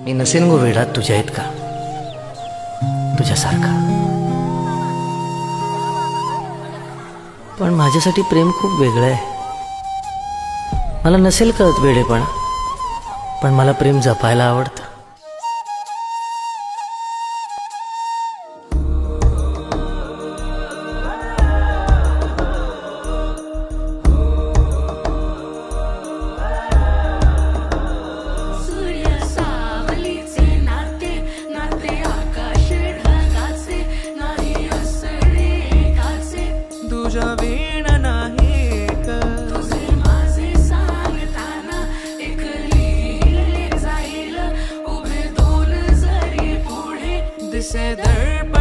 मी नसेन गो वेडात तुझ्या इतका, तुझ्यासारखा. पण माझ्यासाठी प्रेम खूप वेगळं आहे. मला नसेल कळत वेडेपणा, पण मला प्रेम जपायला आवडतं. तुझ्या वीण नाही तुझे माझे सांगताना एक लिहिले जाईल उभे दोन जरी पुढे दिसे दर्पण